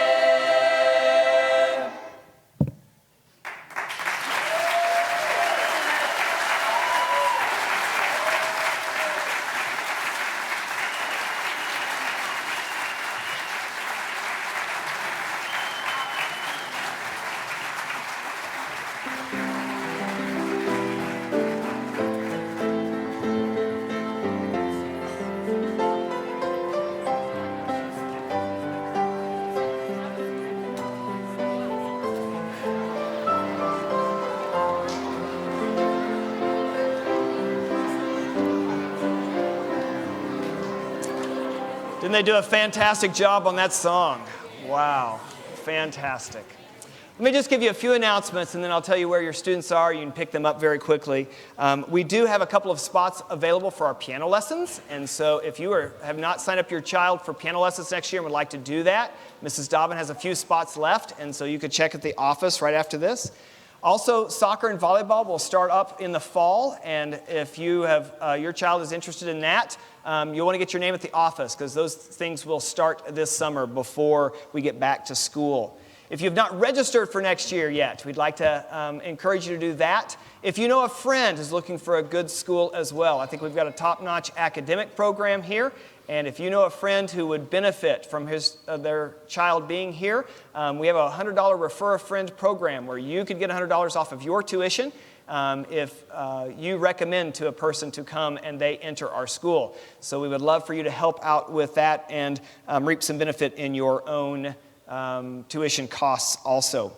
Didn't they do a fantastic job on that song? Wow, fantastic. Let me just give you a few announcements, and then I'll tell you where your students are. You can pick them up very quickly. We do have a couple of spots available for our piano lessons, and so if you have not signed up your child for piano lessons next year and would like to do that, Mrs. Dobbin has a few spots left, and so you could check at the office right after this. Also, soccer and volleyball will start up in the fall, and if you have your child is interested in that, you'll want to get your name at the office because those things will start this summer before we get back to school. If you've not registered for next year yet, we'd like to encourage you to do that. If you know a friend who's looking for a good school as well, I think we've got a top-notch academic program here. And if you know a friend who would benefit from their child being here, we have a $100 Refer a Friend program where you could get $100 off of your tuition if you recommend to a person to come and they enter our school. So we would love for you to help out with that and reap some benefit in your own tuition costs also.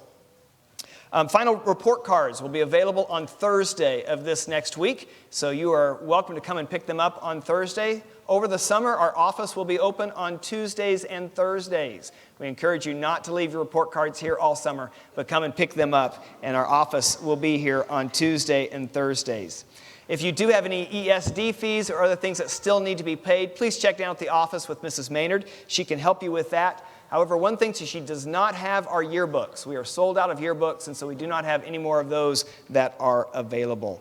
Final report cards will be available on Thursday of this next week, so you are welcome to come and pick them up on Thursday. Over the summer, our office will be open on Tuesdays and Thursdays. We encourage you not to leave your report cards here all summer, but come and pick them up, and our office will be here on Tuesday and Thursdays. If you do have any ESD fees or other things that still need to be paid, please check down at the office with Mrs. Maynard. She can help you with that. However, one thing she does not have are yearbooks. We are sold out of yearbooks, and so we do not have any more of those that are available.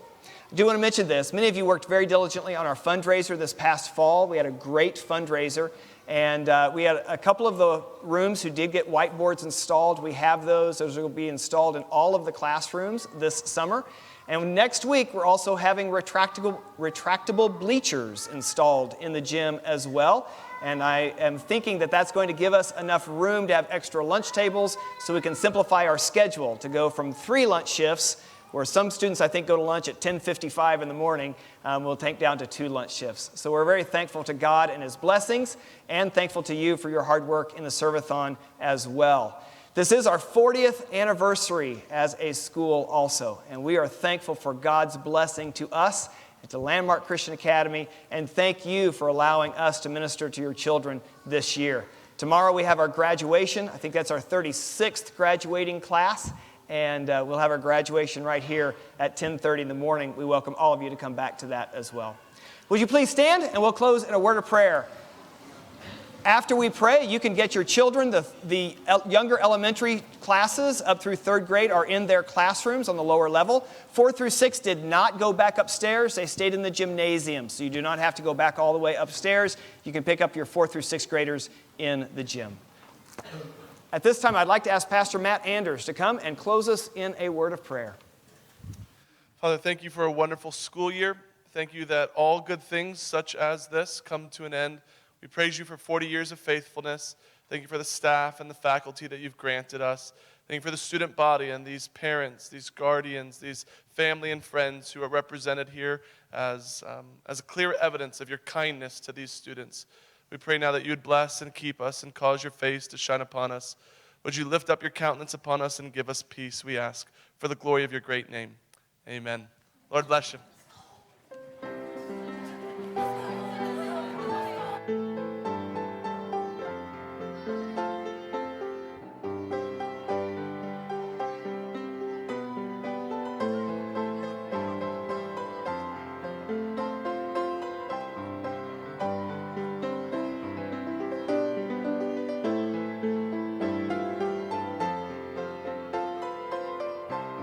I do want to mention this. Many of you worked very diligently on our fundraiser this past fall. We had a great fundraiser, and we had a couple of the rooms who did get whiteboards installed. We have those. Those will be installed in all of the classrooms this summer. And next week, we're also having retractable bleachers installed in the gym as well. And I am thinking that that's going to give us enough room to have extra lunch tables so we can simplify our schedule to go from 3 lunch shifts, where some students, I think, go to lunch at 10:55 in the morning, we'll take down to 2 lunch shifts. So we're very thankful to God and His blessings, and thankful to you for your hard work in the Serve-a-thon as well. This is our 40th anniversary as a school also, and we are thankful for God's blessing to us at the Landmark Christian Academy, and thank you for allowing us to minister to your children this year. Tomorrow we have our graduation. I think that's our 36th graduating class, and we'll have our graduation right here at 10:30 in the morning. We welcome all of you to come back to that as well. Would you please stand, and we'll close in a word of prayer. After we pray, you can get your children. The younger elementary classes up through 3rd grade are in their classrooms on the lower level. 4 through 6 did not go back upstairs. They stayed in the gymnasium, so you do not have to go back all the way upstairs. You can pick up your 4th through 6th graders in the gym. At this time, I'd like to ask Pastor Matt Anders to come and close us in a word of prayer. Father, thank you for a wonderful school year. Thank you that all good things such as this come to an end. We praise you for 40 years of faithfulness. Thank you for the staff and the faculty that you've granted us. Thank you for the student body and these parents, these guardians, these family and friends who are represented here as a clear evidence of your kindness to these students. We pray now that you would bless and keep us and cause your face to shine upon us. Would you lift up your countenance upon us and give us peace, we ask, for the glory of your great name. Amen. Lord bless you.